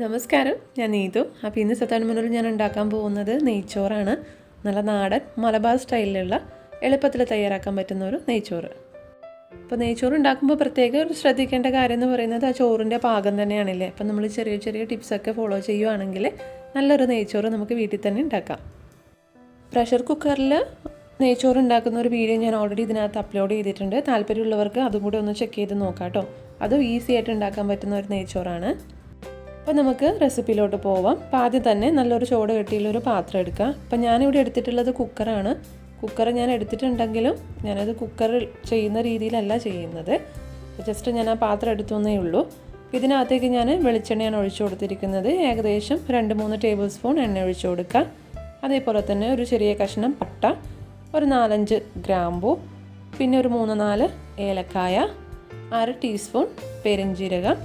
നമസ്കാരം, ഞാൻ നീതു. അപ്പോൾ ഇന്ന് സത്താൻമനൂരിൽ ഞാൻ ഉണ്ടാക്കാൻ പോകുന്നത് നെയ്ച്ചോറാണ്. നല്ല നാടൻ മലബാർ സ്റ്റൈലിലുള്ള എളുപ്പത്തിൽ തയ്യാറാക്കാൻ പറ്റുന്ന ഒരു നെയ്ച്ചോറ്. അപ്പോൾ നെയ്ച്ചോറ് ഉണ്ടാക്കുമ്പോൾ പ്രത്യേകം ശ്രദ്ധിക്കേണ്ട കാര്യം എന്ന് പറയുന്നത് ആ ചോറിൻ്റെ പാകം തന്നെയാണല്ലേ. അപ്പോൾ നമ്മൾ ചെറിയ ചെറിയ ടിപ്സൊക്കെ ഫോളോ ചെയ്യുവാണെങ്കിൽ നല്ലൊരു നെയ്ച്ചോറ് നമുക്ക് വീട്ടിൽ തന്നെ ഉണ്ടാക്കാം. പ്രഷർ കുക്കറിൽ നെയ്ച്ചോറ് ഉണ്ടാക്കുന്ന ഒരു വീഡിയോ ഞാൻ ഓൾറെഡി ഇതിനകത്ത് അപ്ലോഡ് ചെയ്തിട്ടുണ്ട്. താല്പര്യമുള്ളവർക്ക് അതും കൂടി ഒന്ന് ചെക്ക് ചെയ്ത് നോക്കാം കേട്ടോ. അതും ഈസി ആയിട്ട് ഉണ്ടാക്കാൻ പറ്റുന്ന ഒരു നെയ്ച്ചോറാണ്. അപ്പോൾ നമുക്ക് റെസിപ്പിയിലോട്ട് പോവാം. അപ്പോൾ ആദ്യം തന്നെ നല്ലൊരു ചോട് കെട്ടിയുള്ളൊരു പാത്രം എടുക്കുക. അപ്പോൾ ഞാനിവിടെ എടുത്തിട്ടുള്ളത് കുക്കറാണ്. കുക്കർ ഞാൻ എടുത്തിട്ടുണ്ടെങ്കിലും ഞാനത് കുക്കറിൽ ചെയ്യുന്ന രീതിയിലല്ല ചെയ്യുന്നത്. ജസ്റ്റ് ഞാൻ ആ പാത്രം എടുത്തുവന്നേ ഉള്ളൂ. ഇതിനകത്തേക്ക് ഞാൻ വെളിച്ചെണ്ണയാണ് ഒഴിച്ചു കൊടുത്തിരിക്കുന്നത്. ഏകദേശം 2-3 ടേബിൾ സ്പൂൺ എണ്ണ ഒഴിച്ചു കൊടുക്കുക. അതേപോലെ തന്നെ ഒരു ചെറിയ കഷ്ണം പട്ട, ഒരു 4-5 ഗ്രാമ്പൂ, പിന്നെ ഒരു 3-4 ഏലക്കായ, 1/2 ടീസ്പൂൺ പെരുംജീരകം.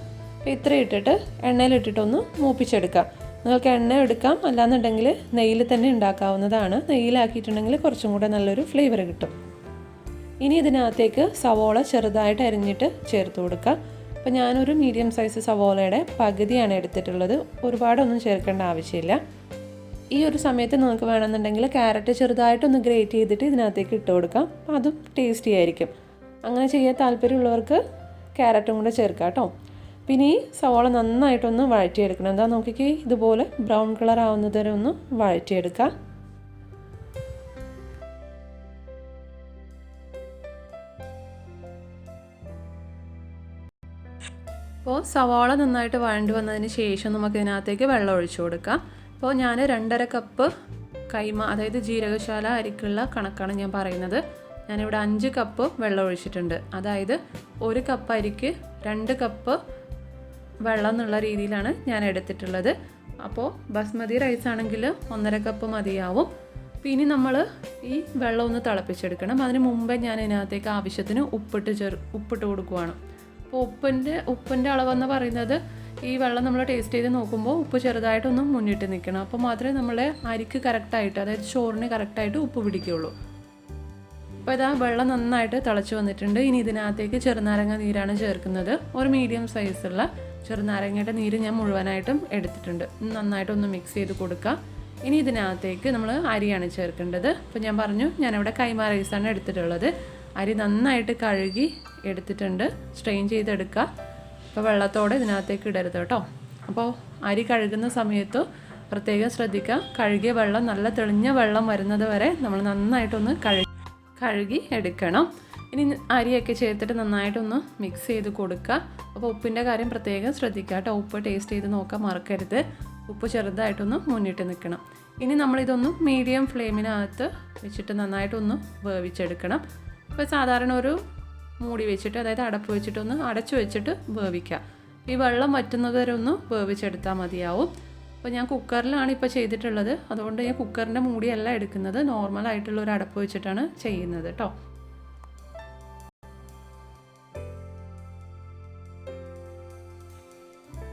ഇത്ര ഇട്ടിട്ട് എണ്ണയിലിട്ടിട്ടൊന്ന് മൂപ്പിച്ചെടുക്കാം. നിങ്ങൾക്ക് എണ്ണ എടുക്കാം, അല്ലാന്നുണ്ടെങ്കിൽ നെയ്യിൽ തന്നെ ഉണ്ടാക്കാവുന്നതാണ്. നെയ്യിലാക്കിയിട്ടുണ്ടെങ്കിൽ കുറച്ചും കൂടെ നല്ലൊരു ഫ്ലേവർ കിട്ടും. ഇനി ഇതിനകത്തേക്ക് സവോള ചെറുതായിട്ട് അരിഞ്ഞിട്ട് ചേർത്ത് കൊടുക്കുക. അപ്പോൾ ഞാനൊരു മീഡിയം സൈസ് സവോളയുടെ പകുതിയാണ് എടുത്തിട്ടുള്ളത്. ഒരുപാടൊന്നും ചേർക്കേണ്ട ആവശ്യമില്ല. ഈ ഒരു സമയത്ത് നിങ്ങൾക്ക് വേണമെന്നുണ്ടെങ്കിൽ ക്യാരറ്റ് ചെറുതായിട്ടൊന്ന് ഗ്രേറ്റ് ചെയ്തിട്ട് ഇതിനകത്തേക്ക് ഇട്ട് കൊടുക്കാം. അപ്പോൾ അതും ടേസ്റ്റി ആയിരിക്കും. അങ്ങനെ ചെയ്യാൻ താല്പര്യമുള്ളവർക്ക് ക്യാരറ്റും കൂടെ ചേർക്കാം കേട്ടോ. പിന്നെ ഈ സവാള നന്നായിട്ടൊന്ന് വഴറ്റിയെടുക്കണം. എന്താ നോക്കിക്കേ, ഇതുപോലെ ബ്രൗൺ കളർ ആവുന്നത് വരെ ഒന്ന് വഴറ്റിയെടുക്കുക. അപ്പോൾ സവാള നന്നായിട്ട് വഴണ്ടി വന്നതിന് ശേഷം നമുക്ക് ഇതിനകത്തേക്ക് വെള്ളം ഒഴിച്ചു കൊടുക്കാം. അപ്പോൾ ഞാൻ 2.5 കപ്പ് കൈമ, അതായത് ജീരകശാല അരിക്കുള്ള കണക്കാണ് ഞാൻ പറയുന്നത്. ഞാനിവിടെ 5 കപ്പ് വെള്ളം ഒഴിച്ചിട്ടുണ്ട്. അതായത് 1 കപ്പ് അരിക്ക് 2 കപ്പ് വെള്ളം എന്നുള്ള രീതിയിലാണ് ഞാൻ എടുത്തിട്ടുള്ളത്. അപ്പോൾ ബസ്മതി റൈസ് ആണെങ്കിൽ 1.5 കപ്പ് മതിയാവും. പിന്നെ നമ്മൾ ഈ വെള്ളം ഒന്ന് തിളപ്പിച്ചെടുക്കണം. അതിന് മുമ്പേ ഞാൻ ഇതിനകത്തേക്ക് ആവശ്യത്തിന് ഉപ്പിട്ട് കൊടുക്കുവാണ്. അപ്പോൾ ഉപ്പിൻ്റെ അളവെന്ന് പറയുന്നത് ഈ വെള്ളം നമ്മൾ ടേസ്റ്റ് ചെയ്ത് നോക്കുമ്പോൾ ഉപ്പ് ചെറുതായിട്ടൊന്ന് മുന്നിട്ട് നിൽക്കണം. അപ്പോൾ മാത്രമേ നമ്മളെ അരിക്ക് കറക്റ്റായിട്ട്, അതായത് ചോറിന് കറക്റ്റായിട്ട് ഉപ്പ് പിടിക്കുകയുള്ളൂ. അപ്പോൾ ഇതാ വെള്ളം നന്നായിട്ട് തിളച്ച് വന്നിട്ടുണ്ട്. ഇനി ഇതിനകത്തേക്ക് ചെറുനാരങ്ങ നീരാണ് ചേർക്കുന്നത്. ഒരു മീഡിയം സൈസുള്ള ചെറുനാരങ്ങയുടെ നീര് ഞാൻ മുഴുവനായിട്ടും എടുത്തിട്ടുണ്ട്. നന്നായിട്ടൊന്ന് മിക്സ് ചെയ്ത് കൊടുക്കുക. ഇനി ഇതിനകത്തേക്ക് നമ്മൾ അരിയാണ് ചേർക്കേണ്ടത്. അപ്പോൾ ഞാൻ പറഞ്ഞു, ഞാനിവിടെ കൈമ റൈസാണ് എടുത്തിട്ടുള്ളത്. അരി നന്നായിട്ട് കഴുകി എടുത്തിട്ടുണ്ട്. സ്ട്രെയിൻ ചെയ്തെടുക്കുക. അപ്പോൾ വെള്ളത്തോടെ ഇതിനകത്തേക്ക് ഇടരുത് കേട്ടോ. അപ്പോൾ അരി കഴുകുന്ന സമയത്ത് പ്രത്യേകം ശ്രദ്ധിക്കുക. കഴുകിയ വെള്ളം, നല്ല തെളിഞ്ഞ വെള്ളം വരുന്നത് വരെ നമ്മൾ നന്നായിട്ടൊന്ന് കഴുകി എടുക്കണം. ഇനി അരിയൊക്കെ ചേർത്തിട്ട് നന്നായിട്ടൊന്ന് മിക്സ് ചെയ്ത് കൊടുക്കുക. അപ്പോൾ ഉപ്പിൻ്റെ കാര്യം പ്രത്യേകം ശ്രദ്ധിക്കുക കേട്ടോ. ഉപ്പ് ടേസ്റ്റ് ചെയ്ത് നോക്കാൻ മറക്കരുത്. ഉപ്പ് ചെറുതായിട്ടൊന്ന് മുന്നിട്ട് നിൽക്കണം. ഇനി നമ്മളിതൊന്ന് മീഡിയം ഫ്ലെയിമിനകത്ത് വെച്ചിട്ട് നന്നായിട്ടൊന്ന് വേവിച്ചെടുക്കണം. ഇപ്പോൾ സാധാരണ ഒരു മൂടി വെച്ചിട്ട്, അതായത് അടപ്പ് വെച്ചിട്ടൊന്ന് അടച്ചു വെച്ചിട്ട് വേവിക്കുക. ഈ വെള്ളം വറ്റുന്നത് വരെ ഒന്ന് വേവിച്ചെടുത്താൽ മതിയാവും. അപ്പോൾ ഞാൻ കുക്കറിലാണ് ഇപ്പോൾ ചെയ്തിട്ടുള്ളത്. അതുകൊണ്ട് ഞാൻ കുക്കറിൻ്റെ മൂടിയല്ല എടുക്കുന്നത്, നോർമലായിട്ടുള്ള ഒരു അടപ്പ് വെച്ചിട്ടാണ് ചെയ്യുന്നത് കേട്ടോ.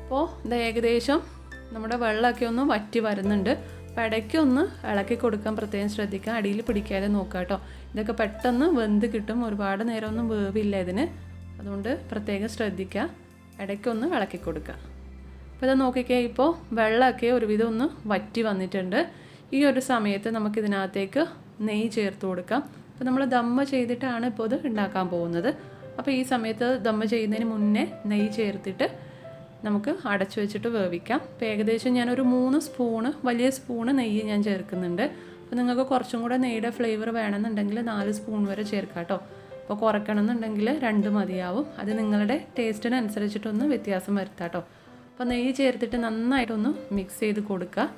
അപ്പോൾ ഇത് ഏകദേശം നമ്മുടെ വെള്ളമൊക്കെ ഒന്ന് വറ്റി വരുന്നുണ്ട്. അപ്പോൾ ഇടയ്ക്കൊന്ന് ഇളക്കി കൊടുക്കാൻ പ്രത്യേകം ശ്രദ്ധിക്കുക. അടിയിൽ പിടിക്കാതെ നോക്കുക കേട്ടോ. ഇതൊക്കെ പെട്ടെന്ന് വെന്ത് കിട്ടും. ഒരുപാട് നേരമൊന്നും വേവില്ല ഇതിന്. അതുകൊണ്ട് പ്രത്യേകം ശ്രദ്ധിക്കുക. ഇടയ്ക്കൊന്ന് ഇളക്കി കൊടുക്കുക. അപ്പോൾ ഇത് നോക്കിക്കേ, ഇപ്പോൾ വെള്ളമൊക്കെ ഒരുവിധം ഒന്ന് വറ്റി വന്നിട്ടുണ്ട്. ഈ ഒരു സമയത്ത് നമുക്കിതിനകത്തേക്ക് നെയ്യ് ചേർത്ത് കൊടുക്കാം. അപ്പോൾ നമ്മൾ ദമ്മ ചെയ്തിട്ടാണ് ഇപ്പോൾ ഇത് ഉണ്ടാക്കാൻ പോകുന്നത്. അപ്പോൾ ഈ സമയത്ത് ദമ്മ ചെയ്യുന്നതിന് മുന്നേ നെയ്യ് ചേർത്തിട്ട് നമുക്ക് അടച്ചു വെച്ചിട്ട് വേവിക്കാം. അപ്പോൾ ഏകദേശം ഞാനൊരു 3 സ്പൂണ്, വലിയ സ്പൂണ് നെയ്യ് ഞാൻ ചേർക്കുന്നുണ്ട്. അപ്പോൾ നിങ്ങൾക്ക് കുറച്ചും കൂടെ നെയ്യുടെ ഫ്ലേവർ വേണമെന്നുണ്ടെങ്കിൽ 4 സ്പൂൺ വരെ ചേർക്കാം കേട്ടോ. അപ്പോൾ കുറയ്ക്കണം എന്നുണ്ടെങ്കിൽ 2 മതിയാവും. അത് നിങ്ങളുടെ ടേസ്റ്റിനനുസരിച്ചിട്ടൊന്ന് വ്യത്യാസം വരുത്താം കേട്ടോ. അപ്പോൾ നെയ്യ് ചേർത്തിട്ട് നന്നായിട്ടൊന്ന് മിക്സ് ചെയ്ത് കൊടുക്കുക.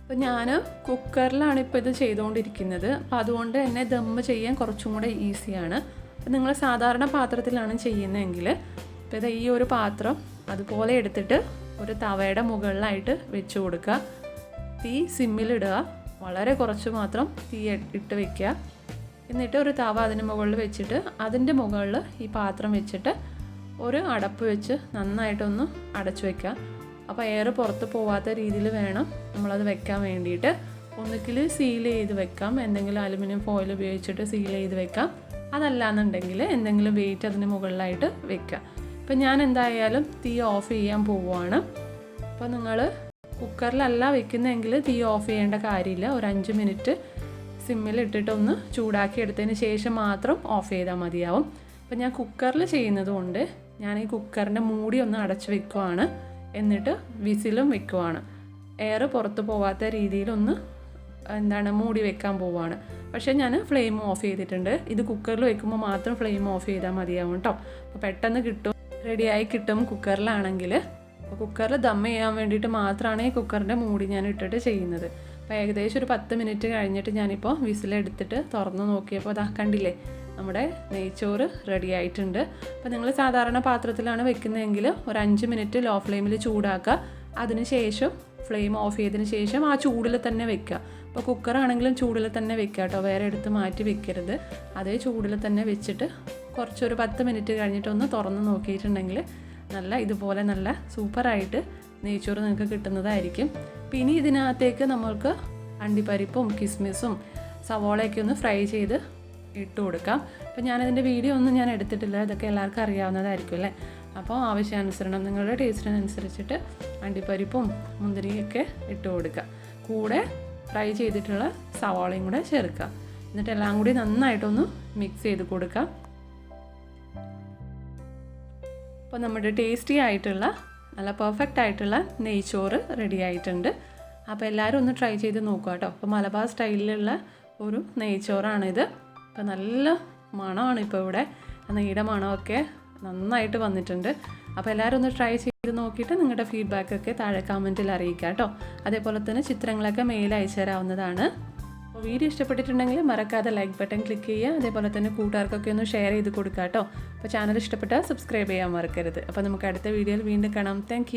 അപ്പോൾ ഞാൻ കുക്കറിലാണ് ഇപ്പോൾ ഇത് ചെയ്തുകൊണ്ടിരിക്കുന്നത്. അപ്പോൾ അതുകൊണ്ട് തന്നെ ദമ്മ് ചെയ്യാൻ കുറച്ചും കൂടെ ഈസിയാണ്. അപ്പോൾ നിങ്ങൾ സാധാരണ പാത്രത്തിലാണ് ചെയ്യുന്നതെങ്കിൽ ഇപ്പോൾ ഇത് ഈ ഒരു പാത്രം അതുപോലെ എടുത്തിട്ട് ഒരു തവയുടെ മുകളിലായിട്ട് വെച്ച് കൊടുക്കുക. തീ സിമ്മിലിടുക. വളരെ കുറച്ച് മാത്രം തീ ഇട്ട് വയ്ക്കുക. എന്നിട്ട് ഒരു തവ അതിന് മുകളിൽ വെച്ചിട്ട് അതിൻ്റെ മുകളിൽ ഈ പാത്രം വെച്ചിട്ട് ഒരു അടപ്പ് വെച്ച് നന്നായിട്ടൊന്ന് അടച്ചു വയ്ക്കുക. അപ്പോൾ എയർ പുറത്ത് പോവാത്ത രീതിയിൽ വേണം നമ്മളത് വെക്കാൻ വേണ്ടിയിട്ട്. ഒന്നുകിൽ സീൽ ചെയ്ത് വെക്കാം, എന്തെങ്കിലും അലുമിനിയം ഫോയിൽ ഉപയോഗിച്ചിട്ട് സീൽ ചെയ്ത് വെക്കാം. അതല്ലാന്നുണ്ടെങ്കിൽ എന്തെങ്കിലും വെയിറ്റ് അതിന് മുകളിലായിട്ട് വെക്കുക. ഇപ്പം ഞാൻ എന്തായാലും തീ ഓഫ് ചെയ്യാൻ പോവുകയാണ്. അപ്പോൾ നിങ്ങൾ കുക്കറിലല്ല വെക്കുന്നതെങ്കിൽ തീ ഓഫ് ചെയ്യേണ്ട കാര്യമില്ല. ഒരു 5 മിനിറ്റ് സിമ്മിൽ ഇട്ടിട്ടൊന്ന് ചൂടാക്കി എടുത്തതിന് ശേഷം മാത്രം ഓഫ് ചെയ്താൽ മതിയാവും. അപ്പോൾ ഞാൻ കുക്കറിൽ ചെയ്യുന്നത് കൊണ്ട് ഞാൻ ഈ കുക്കറിൻ്റെ മൂടി ഒന്ന് അടച്ച് വെക്കുവാണ്. എന്നിട്ട് വിസിലും വെക്കുവാണ്. എയർ പുറത്ത് പോവാത്ത രീതിയിലൊന്ന് മൂടി വെക്കാൻ പോവുകയാണ്. പക്ഷേ ഞാൻ ഫ്ലെയിം ഓഫ് ചെയ്തിട്ടുണ്ട്. ഇത് കുക്കറിൽ വെക്കുമ്പോൾ മാത്രം ഫ്ലെയിം ഓഫ് ചെയ്താൽ മതിയാവും കേട്ടോ. അപ്പോൾ പെട്ടെന്ന് കിട്ടും, റെഡിയായി കിട്ടും കുക്കറിലാണെങ്കിൽ. അപ്പോൾ കുക്കറിൽ ദം ചെയ്യാൻ വേണ്ടിയിട്ട് മാത്രമാണ് ഈ കുക്കറിൻ്റെ മൂടി ഞാൻ ഇട്ടിട്ട് ചെയ്യുന്നത്. അപ്പോൾ ഏകദേശം ഒരു 10 മിനിറ്റ് കഴിഞ്ഞിട്ട് ഞാനിപ്പോൾ വിസിലെടുത്തിട്ട് തുറന്ന് നോക്കിയപ്പോൾ അതാ കണ്ടില്ലേ, നമ്മുടെ നെയ്ച്ചോറ് റെഡി ആയിട്ടുണ്ട്. അപ്പോൾ നിങ്ങൾ സാധാരണ പാത്രത്തിലാണ് വെക്കുന്നതെങ്കിൽ ഒരു 5 മിനിറ്റ് ലോ ഫ്ലെയിമിൽ ചൂടാക്കുക. അതിന് ശേഷം ഫ്ലെയിം ഓഫ് ചെയ്തതിന് ശേഷം ആ ചൂടിൽ തന്നെ വെക്കുക. അപ്പോൾ കുക്കറാണെങ്കിലും ചൂടിൽ തന്നെ വെക്കുക കേട്ടോ, വേറെ എടുത്ത് മാറ്റി വെക്കരുത്. അതേ ചൂടിൽ തന്നെ വെച്ചിട്ട് കുറച്ചൊരു 10 മിനിറ്റ് കഴിഞ്ഞിട്ടൊന്ന് തുറന്ന് നോക്കിയിട്ടുണ്ടെങ്കിൽ ഇതുപോലെ നല്ല സൂപ്പറായിട്ട് നെയ്ച്ചോറ് നിങ്ങൾക്ക് കിട്ടുന്നതായിരിക്കും. പിന്നെ ഇതിനകത്തേക്ക് നമ്മൾക്ക് അണ്ടിപ്പരിപ്പും കിസ്മിസും സവോളയൊക്കെ ഒന്ന് ഫ്രൈ ചെയ്ത് ഇട്ട് കൊടുക്കാം. അപ്പോൾ ഞാനതിൻ്റെ വീഡിയോ ഒന്നും ഞാൻ എടുത്തിട്ടില്ല, ഇതൊക്കെ എല്ലാവർക്കും അറിയാവുന്നതായിരിക്കും അല്ലേ. അപ്പോൾ ആവശ്യാനുസരണം നിങ്ങളുടെ ടേസ്റ്റിനനുസരിച്ചിട്ട് അണ്ടിപ്പരിപ്പും മുന്തിരിയൊക്കെ ഇട്ട് കൊടുക്കുക. കൂടെ ഫ്രൈ ചെയ്തിട്ടുള്ള സവാളയും കൂടെ ചേർക്കുക. എന്നിട്ട് എല്ലാം കൂടി നന്നായിട്ടൊന്ന് മിക്സ് ചെയ്ത് കൊടുക്കാം. അപ്പോൾ നമ്മുടെ ടേസ്റ്റി ആയിട്ടുള്ള നല്ല പെർഫെക്റ്റ് ആയിട്ടുള്ള നെയ്ച്ചോറ് റെഡി ആയിട്ടുണ്ട്. അപ്പോൾ എല്ലാവരും ഒന്ന് ട്രൈ ചെയ്ത് നോക്കുക കേട്ടോ. അപ്പോൾ മലബാർ സ്റ്റൈലിലുള്ള ഒരു നെയ്ച്ചോറാണിത്. അപ്പോൾ നല്ല മണമാണ് ഇപ്പോൾ ഇവിടെ, നെയ്യുടെ മണമൊക്കെ നന്നായിട്ട് വന്നിട്ടുണ്ട്. അപ്പോൾ എല്ലാവരും ഒന്ന് ട്രൈ ചെയ്ത് നോക്കിയിട്ട് നിങ്ങളുടെ ഫീഡ്ബാക്കൊക്കെ താഴെ കമൻറ്റിൽ അറിയിക്കുക കേട്ടോ. അതേപോലെ തന്നെ ചിത്രങ്ങളൊക്കെ മെയിൽ അയച്ചു തരാവുന്നതാണ്. അപ്പോൾ വീഡിയോ ഇഷ്ടപ്പെട്ടിട്ടുണ്ടെങ്കിൽ മറക്കാതെ ലൈക്ക് ബട്ടൺ ക്ലിക്ക് ചെയ്യുക. അതേപോലെ തന്നെ കൂട്ടുകാർക്കൊക്കെ ഒന്ന് ഷെയർ ചെയ്ത് കൊടുക്കുക കേട്ടോ. അപ്പോൾ ചാനൽ ഇഷ്ടപ്പെട്ടാൽ സബ്സ്ക്രൈബ് ചെയ്യാൻ മറക്കരുത്. അപ്പോൾ നമുക്ക് അടുത്ത വീഡിയോയിൽ വീണ്ടും കാണാം. താങ്ക്